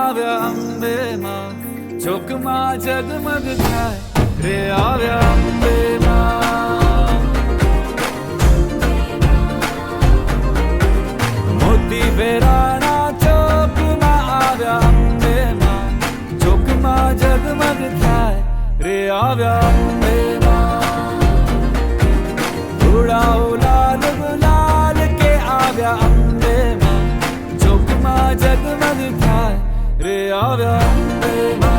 આવ્યા અંબે માં ચોકમાં જગમગ થાય રે આવ્યા અંબે માં મોતી વેરાણા ચોકમાં આવ્યા અંબે માં ચોકમાં જગમગ થાય રે આવ્યા અંબે માં ઉડાઓ લાલ ગુલાલ કે આવ્યા અંબે માં ચોકમાં જગમગ થાય રે આવ્યા અંબે માં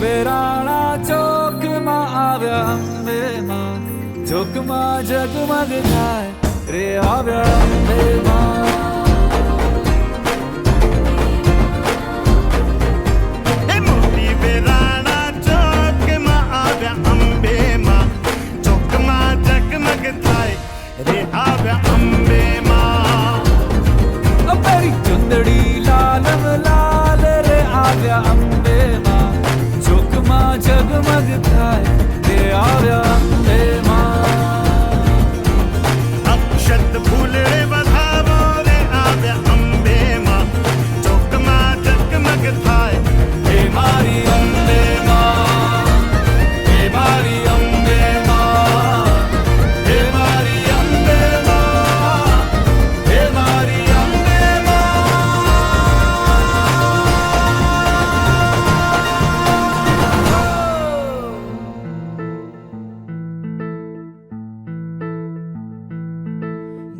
વેરાણા ચોકમાં આવ્યા અંબે માં ચોકમાં જગમગ થાય રે આવ્યા અંબે માં મોતી વેરાણા ચોકમાં આવ્યા અંબે માં ચોકમાં જગમગ થાય રે આવ્યા અંબે માં પેરી ચુંદડી લાલ લાલ રે આવ્યા અંબે માં જગમગ થાય તે આવ્યા અંબે માં અક્ષત ફૂલ રે વધાવો રે આવ્યા અંબે માં ચોકમાં જગમગ થાય હે મારી અંબે માં હે મારી અંબે માં હે મારી અંબે માં હે મારી અંબે માં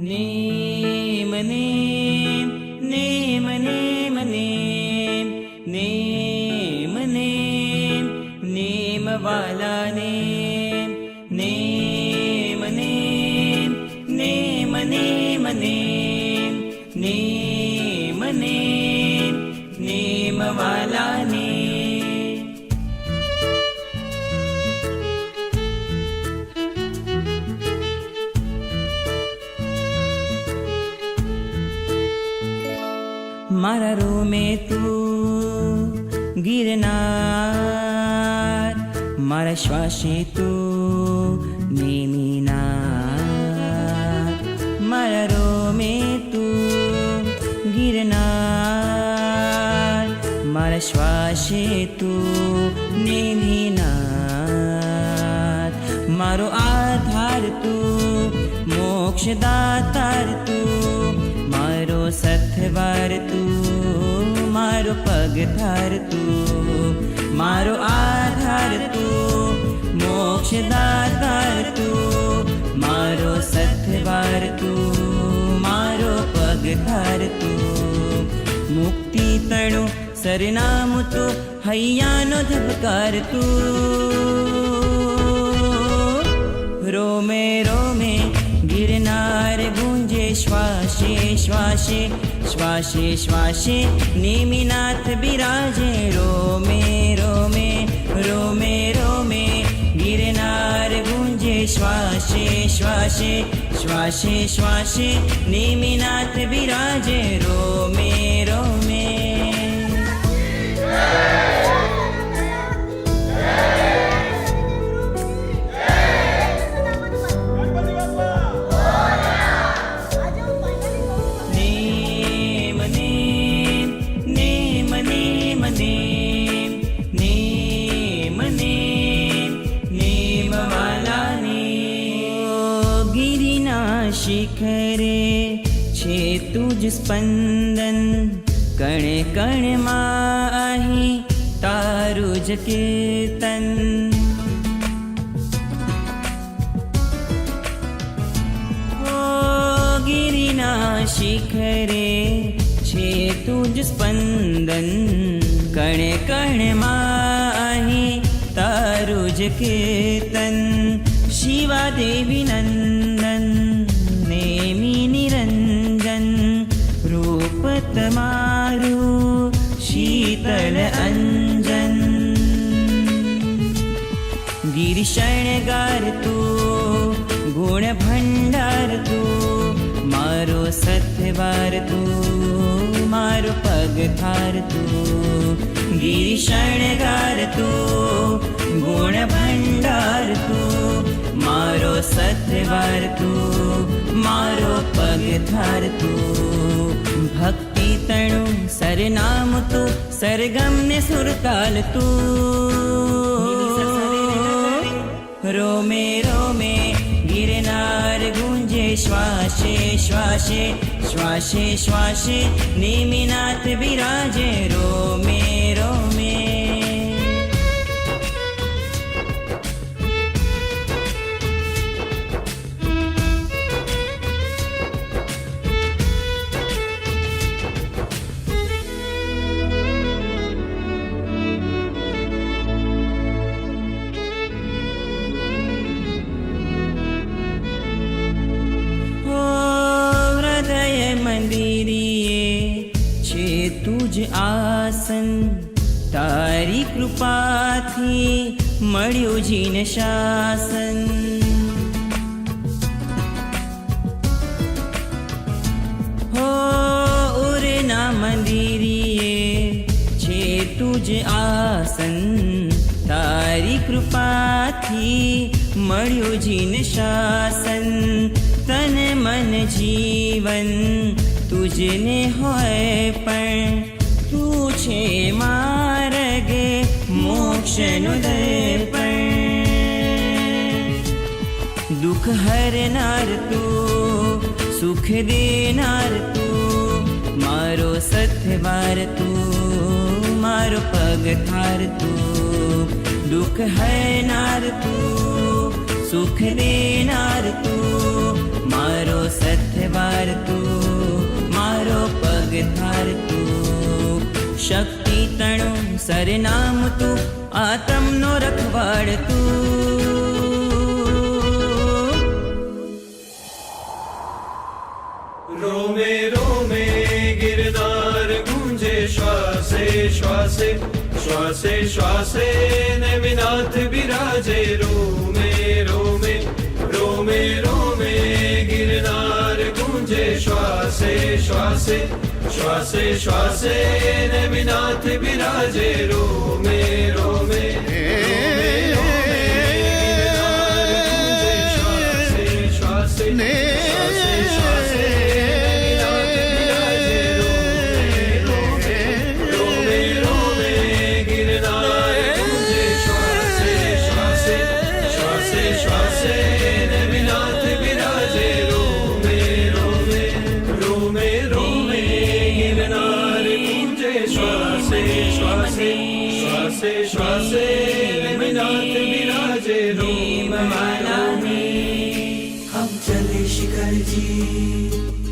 नेम नेम नेम नेम नेम नेम नेम नेम वाला नेम नेम नेम नेम नेम नेम नेम नेम नेम वाला नेम मारा रो में तू गिरनार मारा श्वासे तू नेमिनार मारा रो में तू गिरनार मारा श्वासे तू नेमिनार मारो आधार तू मोक्षदातार तू मारो सथवार तू मारो पगधार तू मारो आधार तू मोक्षदातार तू मारो सथवार तू मारो पगधार तू मुक्ति तणु सरनाम तू हैयानो धबकार तू रोमे रोमे गिरनार गूंजे श्वासे श्वासे श्वासे श्वासे नेमिनाथ बिराजे रोमे रोमे रोमे रोमे गिरनार गूंजे श्वासे श्वासे श्वासे श्वासे नेमिनाथ बिराजे रोमे रोमे શિખરે છે તુજ સ્પંદન, કણે કણમાં અહીં તારું જ કીર્તન. ગિરિના શિખરે છે તુજ સ્પંદન, કણે કણમાં અહીં તારું જ કીર્તન. શિવા દેવી નંદન નેમી નિરંજન, રૂપ તમારું શીતલ અંજન. ગિરિ શણગાર તું, ગુણ ભંડાર તું, મારો સથવાર તું, મારો પગથાર તું. ગિરિ શણગાર તું, ગુણ ભંડાર તું, મારો સથવાર તું, મારો પગથાર તું. ભક્તિ તણું સરનામ તું, સરગમ ને સુરતાલ તું. રોમે રોમે ગિરનાર ગુંજે, શ્વાસે શ્વાસે શ્વાસે શ્વાસે નેમિનાથ બિરાજે. રોમે રોમે તુજ આસન, તારી કૃપાથી મળ્યું જીન શાસન. હો ઉરના મંદિરીએ છે તુજ આસન, તારી કૃપાથી મળ્યું જીન શાસન. તન મન જીવન તુજને હોય પણ, તું છે માર્ગે મોક્ષનું દર્પણ. દુઃખ હરનાર તું, સુખ દેનાર તું, મારો સથવાર તું, મારો પગથાર તું. દુઃખ હરનાર તું, સુખ દેનાર તું, મારો સથવાર તું, મારો પગથાર તું. શક્તિ તણું સરનામ તું, આતમનો રખવાડ તું. રોમે રોમે ગિરનાર ગુંજે, શ્વાસે શ્વાસે શ્વાસે શ્વાસે નેમિનાથ બિરાજે. રોમે રોમે રોમે રોમે ગિરનાર ગુંજે, શ્વાસે શ્વાસે શ્વાસે શ્વાસે નેમિનાથ બિરાજે. રોમે રોમે શ્વાસે શ્વાસે श्वासे मीनाथ विराजे. हम चले शिखर जी,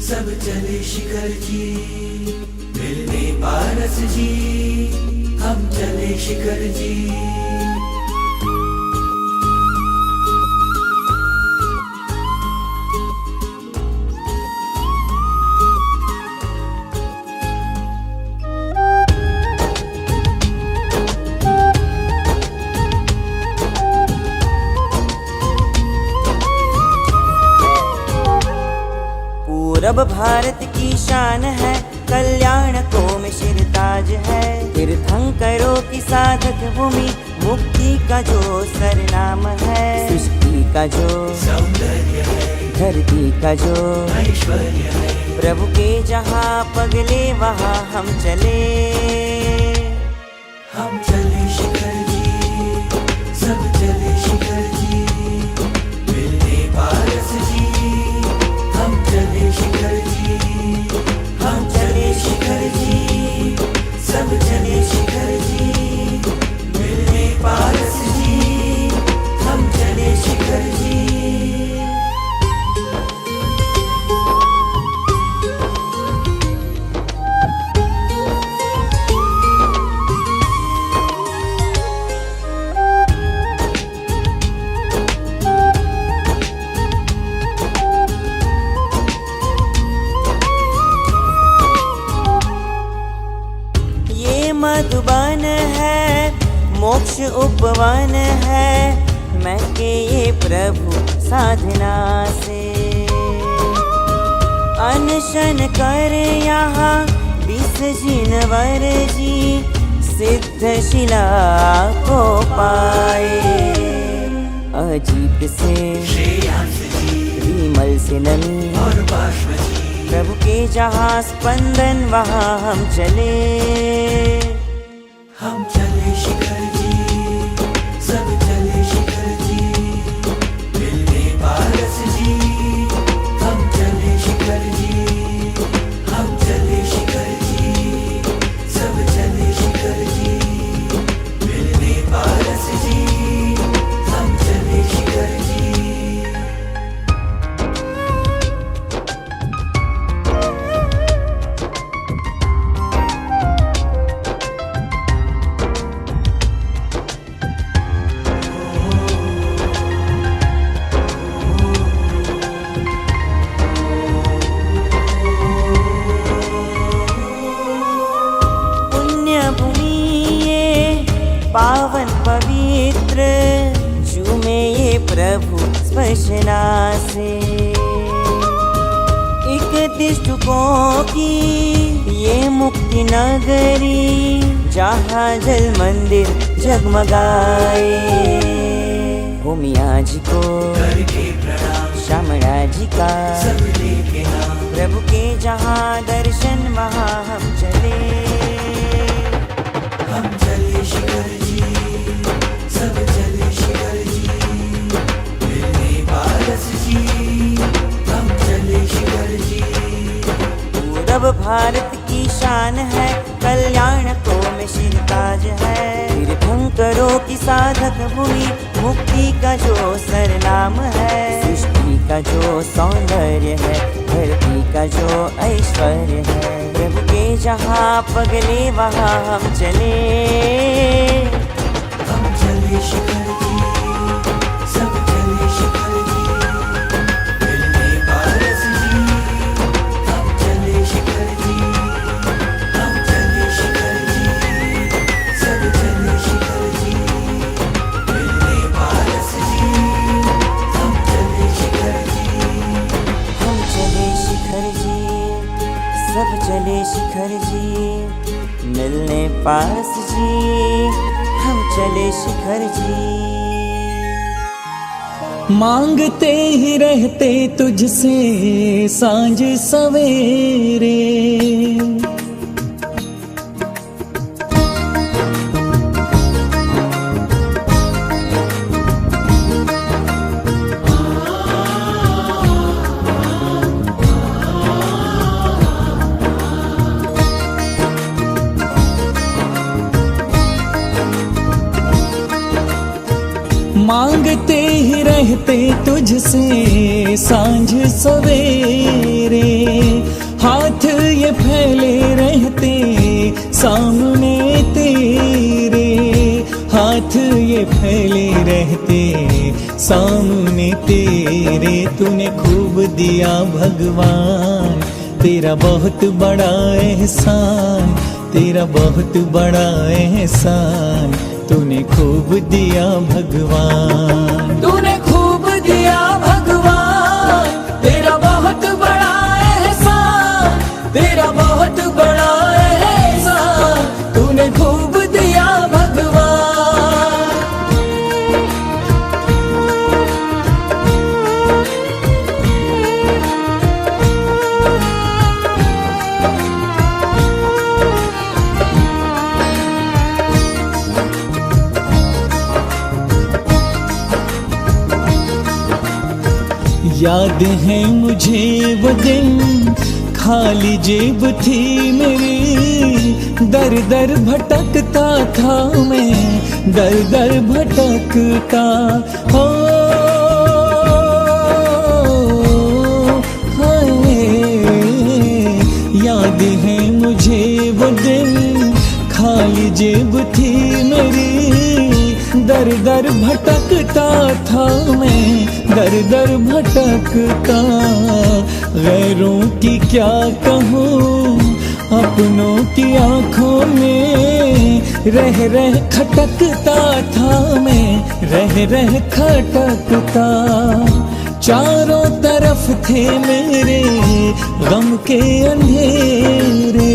सब चले शिखर जी, मिलने पारस जी. हम चले शिखर जी. पूरब भारत की शान है, कल्याण को में शिरताज है. तीर्थंकरों की साधक भूमि, मुक्ति का जो सरनाम है. सृष्टि का जो सौंदर्य है, धरती का जो ऐश्वर्य है, प्रभु के जहाँ पगले वहाँ हम चले. हम चले शिखर जी, सब चले शिखर जी, मिलने पारस जी. उपवन है मैं के ये प्रभु साधना से। अनशन कर यहाँ 20 जिनवर जी सिद्ध शिला को पाए। अजीत से श्रेयांस जी विमल से नमी और बाष्पजी, प्रभु के जहाँ स्पंदन वहाँ हम चले। हम चले शिखर जी, सब चले शिखर जी, मिलने पारस जी। हम चले शिखर जी, हम चले शिखर जी, सब चले शिखर जी, मिलने पारस जी। हम चले शिखर जी। पावन पवित्र झूमे ये प्रभु स्पर्शना से। 31 टुकों की ये मुक्ति नगरी जहाँ जल मंदिर जगमगाए। भूमिया जी को करके प्रणाम श्यामला जी का सब लेके नाम। प्रभु के जहाँ दर्शन वहाँ हम चले। हम चले शिखर जी, सब चले शिखर जी, मिलने पारस जी। हम चले शिखर जी। पूरब भारत की शान है कल्याण को में शिरताज है। तीर्थंकरों की साधक भूमि मुक्ति का जो सरनाम है। सृष्टि का जो सौंदर्य है धरती का जो ऐश्वर्य है। प्रभु के जहाँ पगले वहाँ हम चले। हम चले शिखर जी, सब चले शिखर जी, मिलने पारस जी। हम चले शिखर जी, हम चले शिखर जी, सब चले शिखर जी, मिलने पारस जी। हम चले शिखर जी। हम चले शिखर जी, सब चले शिखर जी, मिलने पारस जी। हम चले शिखर जी। मांगते ही रहते तुझसे सांझ सवेरे। मांगते ही रहते तुझसे सांझ सवेरे। हाथ ये फैले रहते सामने तेरे। हाथ ये फैले रहते सामने तेरे। तूने खूब दिया भगवान तेरा बहुत बड़ा एहसान। तेरा बहुत बड़ा एहसान तूने खूब दिया भगवान। तूने खूब दिया भगवान तेरा बहुत बड़ा एहसान। तेरा बहुत बड़ा एहसान तूने खूब दिया भगवान। याद है मुझे वो दिन खाली जेब थी मेरी। दर दर भटकता था मैं, दर दर भटकता। हो हाय, याद है मुझे वो दिन खाली जेब थी मेरी। दर दर भटकता था मैं, दर दर भटकता। गैरों की क्या कहूँ अपनों की आंखों में रह रह खटकता था मैं, रह खटकता। चारों तरफ थे मेरे गम के अंधेरे,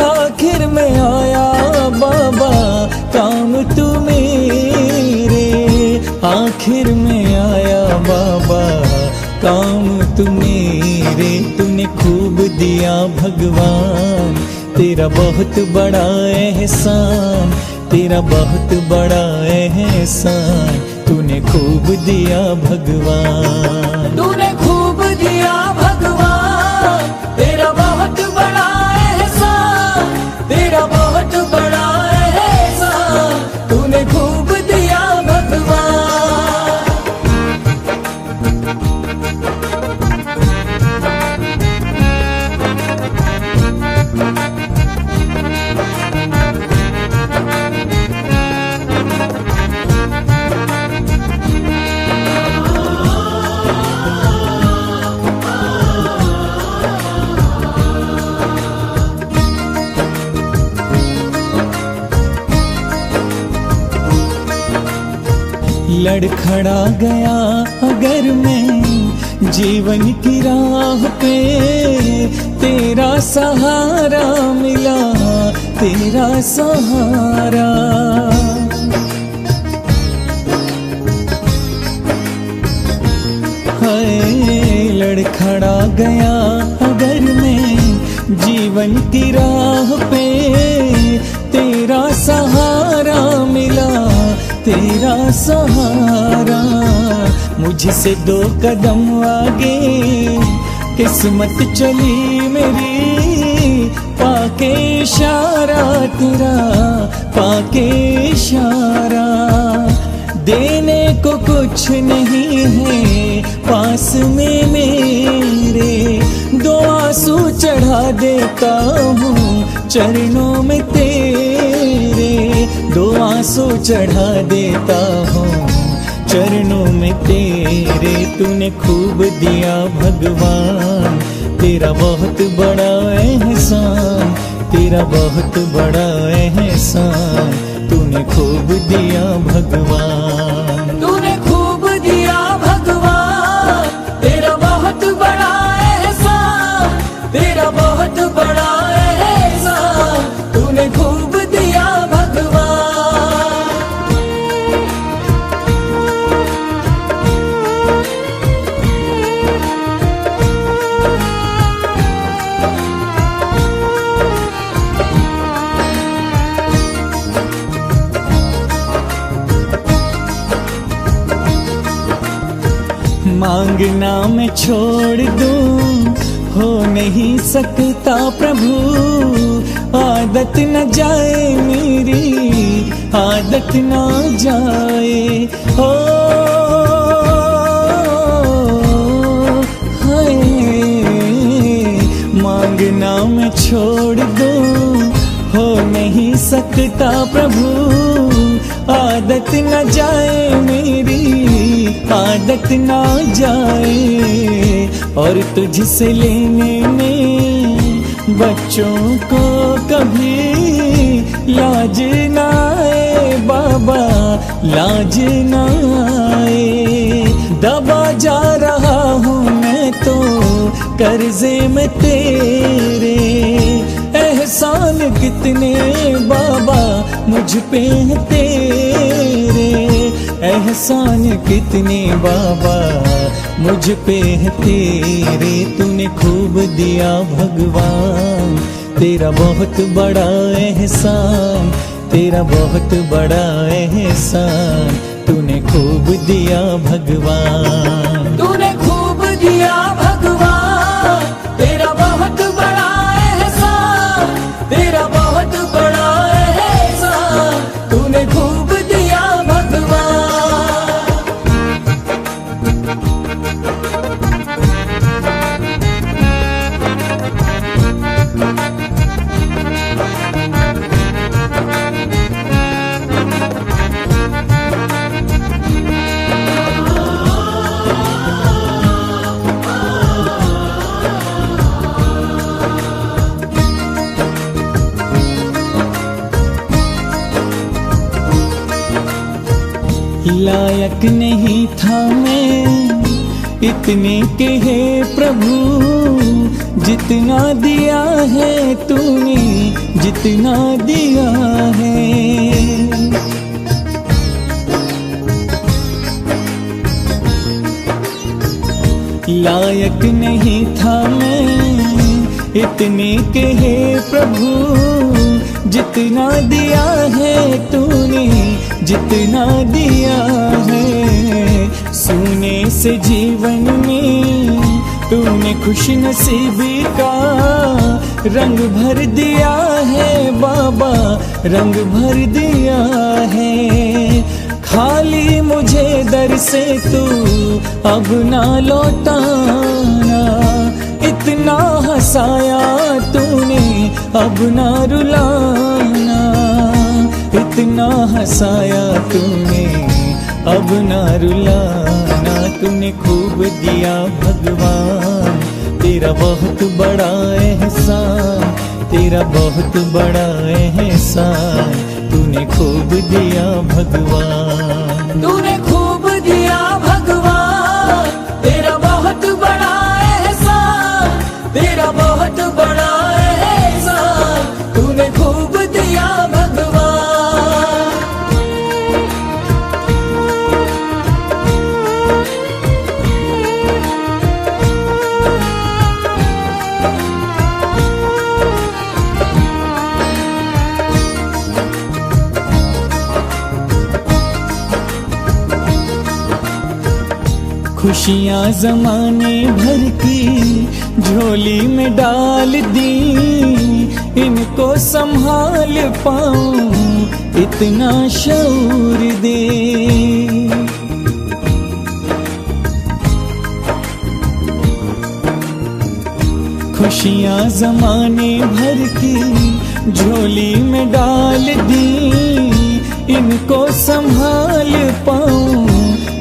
आखिर में आया बाबा काम तू मेरे, आखिर में आया बाबा काम तू मेरे। तूने खूब दिया भगवान, तेरा बहुत बड़ा एहसान, तेरा बहुत बड़ा एहसान। तूने खूब दिया भगवान, तूने खूब दिया भगवान, तेरा बहुत बड़ा एहसान, तेरा बहुत बड़ा एहसान। तूने खूब दिया भगवान। लड़खड़ा गया अगर मैं जीवन की राह पे, तेरा सहारा मिला, तेरा सहारा। हाय लड़खड़ा गया अगर मैं जीवन की राह पे, तेरा सहारा मिला, तेरा सहारा। मुझसे दो कदम आगे किस्मत चली मेरी, पाके इशारा तेरा, पाके इशारा। देने को कुछ नहीं है पास में मेरे, दो आंसू चढ़ा देता हूँ चरणों में तेरे, दो आंसू चढ़ा देता हूँ चरणों में तेरे। तूने खूब दिया भगवान, तेरा बहुत बड़ा एहसान, तेरा बहुत बड़ा एहसान। तूने खूब दिया भगवान, तूने खूब दिया भगवान, तेरा बहुत बड़ा एहसान, तेरा बहुत बड़ा एहसान। तूने खूब दिया भगवान। मांगना मैं छोड़ दूं, हो नहीं सकता प्रभु, आदत न जाए मेरी, आदत न जाए। हो हाय मांगना मैं छोड़ दूं, हो नहीं सकता प्रभु, आदत न जाए मेरी, आदत ना जाए। और तुझसे लेने में बच्चों को कभी लाज ना आए बाबा, लाज ना आए। दबा जा रहा हूँ मैं तो कर्जे में तेरे, एहसान कितने बाबा मुझ पे हैं तेरे, एहसान कितने बाबा मुझ पे हैं तेरे। तूने खूब दिया भगवान, तेरा बहुत बड़ा एहसान, तेरा बहुत बड़ा एहसान। तूने खूब दिया भगवान, तूने खूब दिया भगवान, तेरा बहुत बड़ा एहसान, तेरा बहुत बड़ा एहसान। तूने खूब दिया भगवान। लायक नहीं था मैं इतने के है प्रभु, जितना दिया है तूने, जितना दिया है। लायक नहीं था मैं इतने के है प्रभु, जितना दिया है तूने, जितना दिया है। सोने से जीवन में तूने खुश नसीबी का रंग भर दिया है बाबा, रंग भर दिया है। खाली मुझे दर से तू अब ना लौटाना, इतना हंसाया तूने अब ना रुलाना, इतना हंसाया तूने अब ना रुलाना। तूने खूब दिया भगवान, तेरा बहुत बड़ा एहसान, तेरा बहुत बड़ा एहसान। तूने खूब दिया भगवान, तूने खूब दिया भगवान, तेरा बहुत बड़ा एहसान, तेरा बहुत बड़ा एहसान। तूने खूब दिया भगवान। खुशियाँ जमाने भर की झोली में डाल दी, इनको संभाल पाऊं इतना शऊर दे। खुशियाँ जमाने भर की झोली में डाल दी, इनको संभाल पाऊं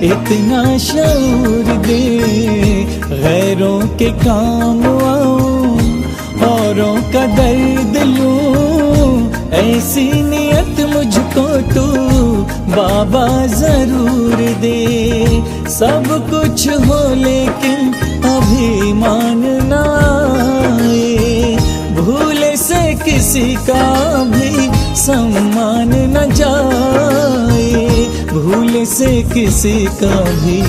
इतना शऊर दे। गैरों के काम आऊं, औरों का दर्द लूं, ऐसी नियत मुझको तू बाबा जरूर दे। सब कुछ हो लेकिन अभिमान ना आए, भूले से किसी का भी सम्मान न जाए, भूले से किसी का भी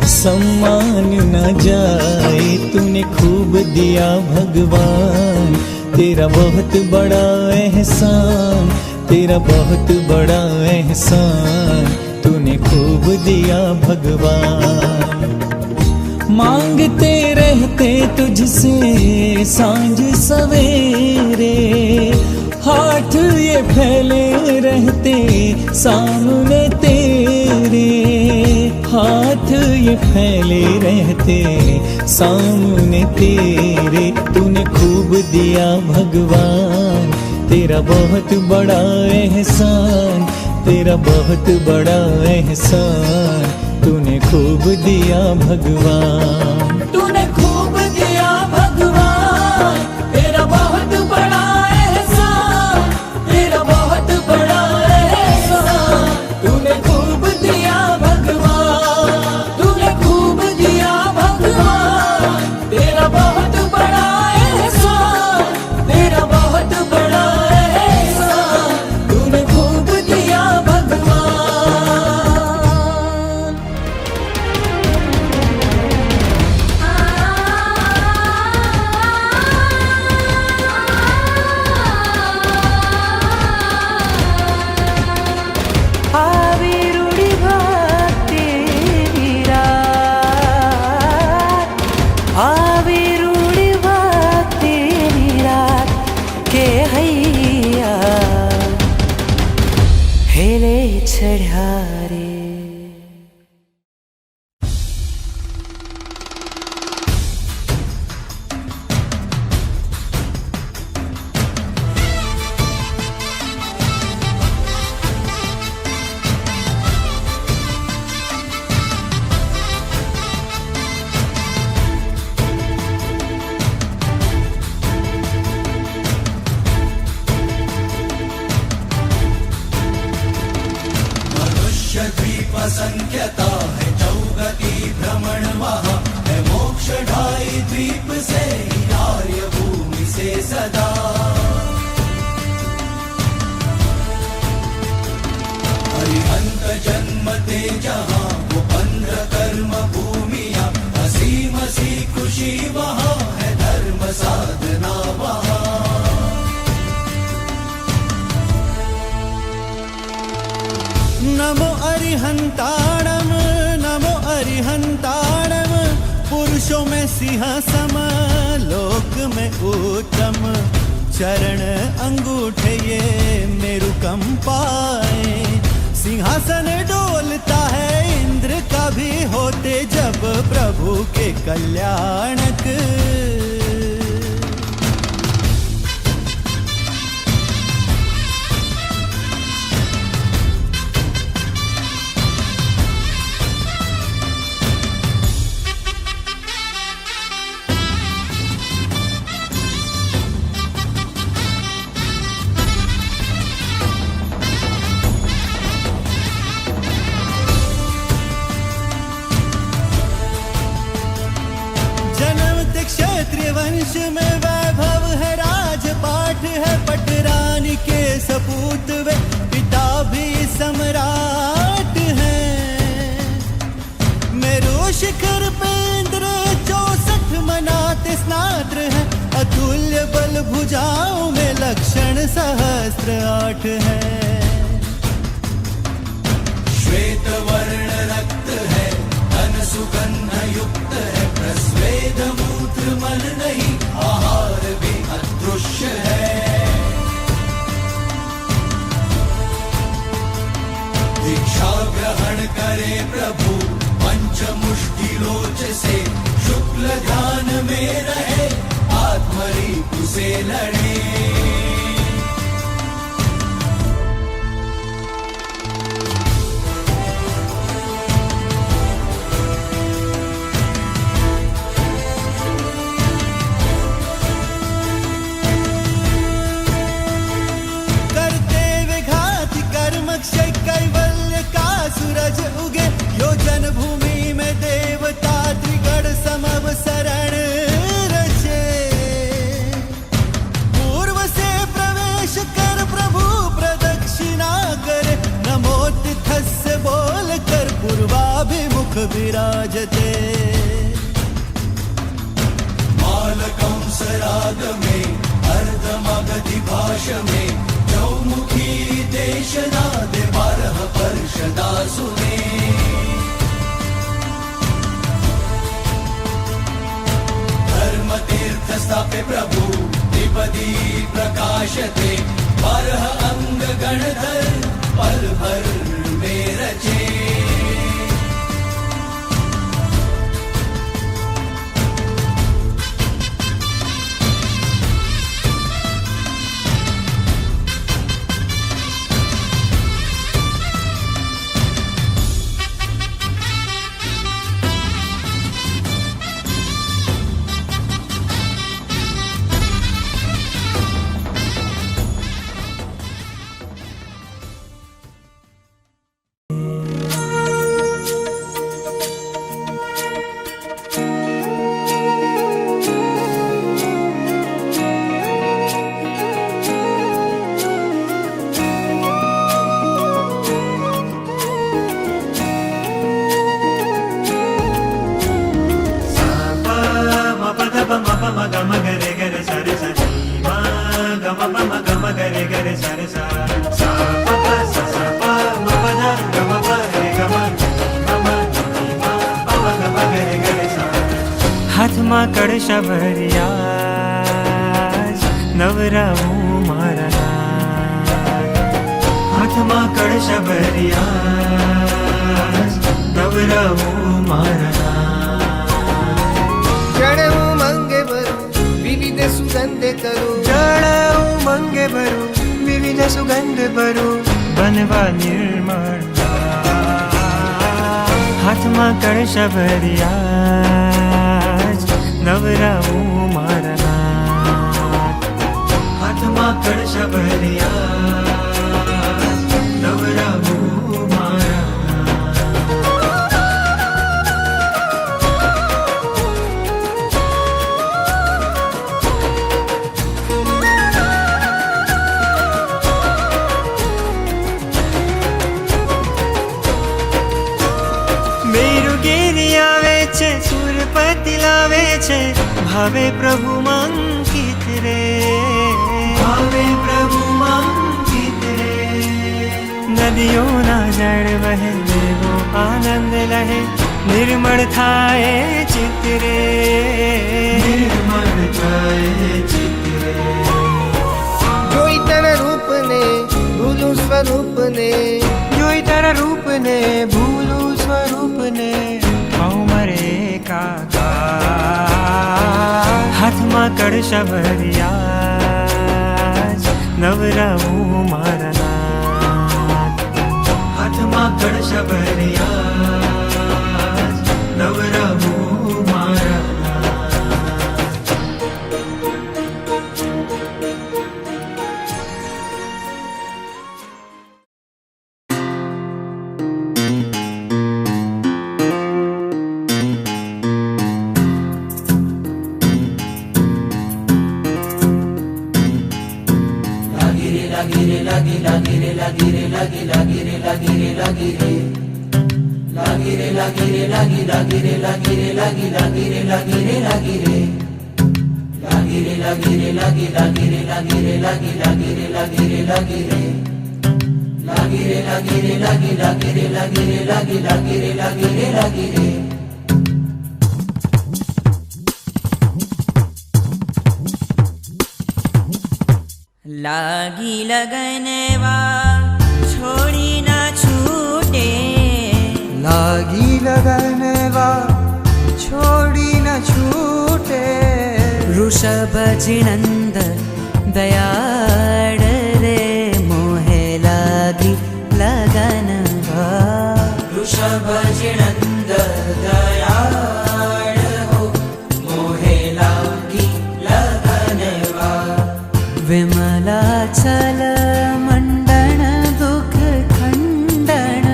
सम्मान न जाए। तूने खूब दिया भगवान, तेरा बहुत बड़ा एहसान, तेरा बहुत बड़ा एहसान। तूने खूब दिया भगवान। मांगते रहते तुझसे सांझ सवेरे, हाथ ये फैले रहते सामने तेरे, हाथ ये फैले रहते सामने तेरे। तूने खूब दिया भगवान, तेरा बहुत बड़ा एहसान, तेरा बहुत बड़ा एहसान। तूने खूब दिया भगवान, तूने खूब दिया भगवान, तेरा बहुत बड़ा एहसान, तेरा बहुत बड़ा एहसान। तूने खूब दिया भगवान, तूने खूब दिया भगवान, तेरा बहुत बड़ा एहसान, तेरा बहुत बड़ा एहसान। तूने खूब दिया भगवान। आविरुड़ी तेरी रात, आविरुड़ी तेरी रात के हैया हेले चढ़ा रे। द्वीप से आर्य भूमि से सदा अरिहंत जन्मते जहाँ वो 15 कर्म भूमिया असीम सी खुशी वहाँ है धर्म साधना वहाँ नमो अरिहंताणम नमो अरिहंताणम पुरुषों में सिंह सम लोक में उत्तम चरण अंगूठे ये मेरु कंपाए सिंहासन डोलता है इंद्र का भी होते जब प्रभु के कल्याणक क्षत्रिय वंश में वैभव है राजपाट है पटरानी के सपूत वे पिता भी सम्राट है मेरु शिखर पे इंद्र 64 मनाते स्नात्र है अतुल्य बल भुजाओं में लक्षण सहस्त्र 8 है श्वेत वर्ण रक्त है धन सुगंध युक्त है प्रस्वेद मूत्र मन नहीं आहार भी अदृश्य है दीक्षा ग्रहण करे प्रभु पंचमुष्टि लोच से शुक्ल ध्यान में रहे आत्मरीपु से लड़े कैवल्य का सूरज उगे यो जन्मभूमि में देवता त्रिगण समव शरण रचे पूर्व से प्रवेश कर प्रभु प्रदक्षिणा करे नमोतिथस्य बोल कर पूर्वाभिमुख विराजते माल कंस राग में अर्धमगधि भाष में चौमुखी देशना दे 12 पर्षदा सुने धर्म तीर्थ स्थापे प्रभु त्रिपदी प्रकाशते 12 अंग गणधर पल भर में रचे હાથમાં કળશા ભર્યા નવરાવું મારા હાથમાં કળશા ભર્યા નવરાવું મારા જળવું મંગે ભરું વિવિધ સુગંધ કરું જળવું મંગે ભરું વિવિધ સુગંધ ભરું બનવા નિર્મળ હાથમાં કળશા ભર્યા નવરાવું મારા હાથમાં કળશા ભર્યા નવરાવું મારા આવે છે ભાવે પ્રભુ મંકિત રે, ભાવે પ્રભુ મંકિત રે. નદીઓના જળ વહે દેવો આનંદ લહે, નિર્મળ થાય ચિત્ત રે, નિર્મળ થાય ચિત્ત રે. જોઈ તારા રૂપને ભૂલું સ્વરૂપને, જોઈ તારા રૂપને ભૂલું સ્વરૂપને, ખાઉં મરે કાકા હાથમાં કળશ ભર્યા, નવરાવું મારા નાથ. હાથમાં કળશ ભર્યા, નવરાવું મારા નાથ. लागी लगनवा छोड़ी ना छूटे, लागी लगनवा छोड़ी न छूटे. ऋषभ जिनंद दयाड़ रे मोहे लागी लगनवा. ऋषभ जिनंद दयाड़ हो मोहे लागी लगनवा. विमलाचल मंडन दुख खंडन,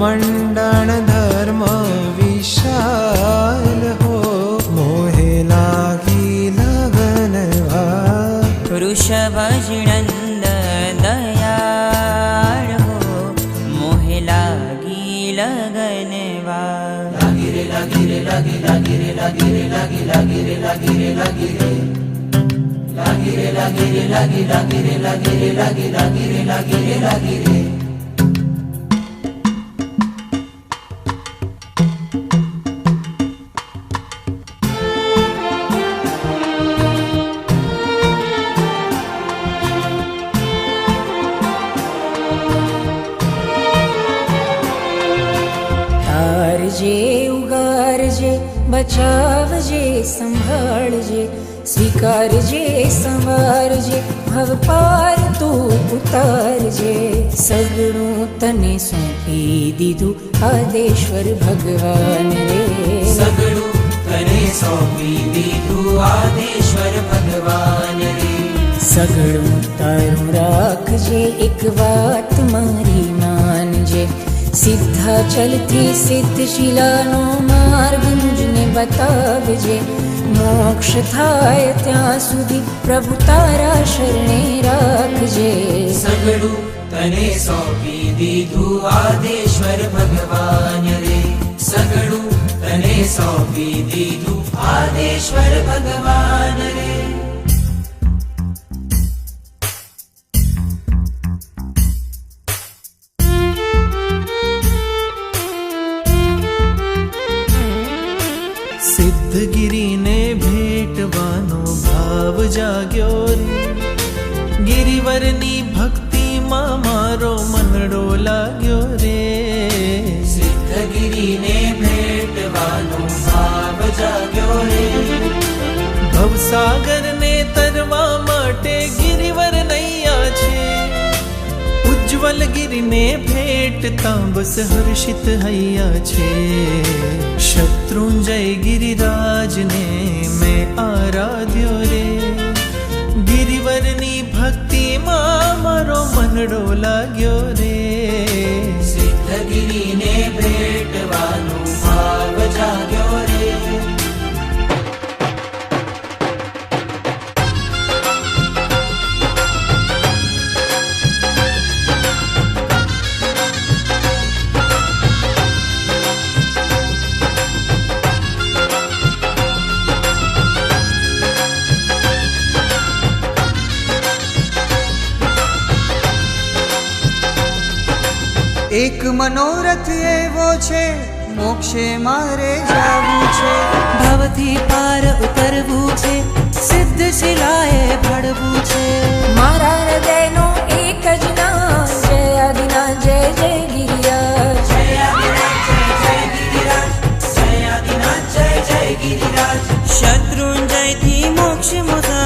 मंडन धर्म विशाल हो मोहे लागी लगनवा. वृषभ जिनंद दयाळ हो मोहे लागी लगनवा. लागी रे लागी रे लागी लागी रे लागी रे लागी लागी रे लागी रे लागी रे लागी रे लागी रे लागी लागी रे लागी रे लागी लागी रे लागी रे लागी रे. तारजे उगारजे बचावजे संभाळजे, स्वीकारजे संवारजे भव पार तू उतारजे. सगळું તને સોંપી દીધું આદેશ્વર ભગવાન રે, સગળું તને સોંપી દીધું આદેશ્વર ભગવાન રે. સગળું તારું રાખજે એક વાત મારી માનજે. સિદ્ધાચલથી સિદ્ધશિલાનો માર્ગ મુજને બતાવજે. મોક્ષ થાય ત્યાં સુધી પ્રભુ તારા શરણે રાખજે. સગળું તને સોંપી દીધું આદેશ્વર ભગવાન રે. સગળું તને સોંપી દીધું આદેશ્વર ભગવાન રે. સિદ્ધગીરીને ભેટવાનો ભાવ જાગ્યો રે, ગિરિવરની ભક્તિમાં મારો મનડો લાગ્યો રે. સિદ્ધગીરીને ભેટવાનો ભાવ જાગ્યો રે. ભવસાગરને તરવા માટે ગિરિવર નૈયા છે, ઉજ્જવલ ગિરિને ભેટતા બસ હર્ષિત હૈયા છે. શત્રુંજય गिरिराजने मैं आराध्यो रे, गिरिवरनी भक्ति मारो मनडो लाग्यो रे. સિદ્ધગીરીને ભેટવાનો ભાવ જાગ્યો રે. એક મનોરથ એવો છે, મોક્ષે મારે જાવું છે. ભવથી પાર ઉતરવું છે, સિદ્ધ શિલાએ ભળવું છે. મારા હૃદયનો એક જ નામ, જય આદિનાથ જય જય ગિરિરાજ. શત્રુંજયથી મોક્ષ મુસાફર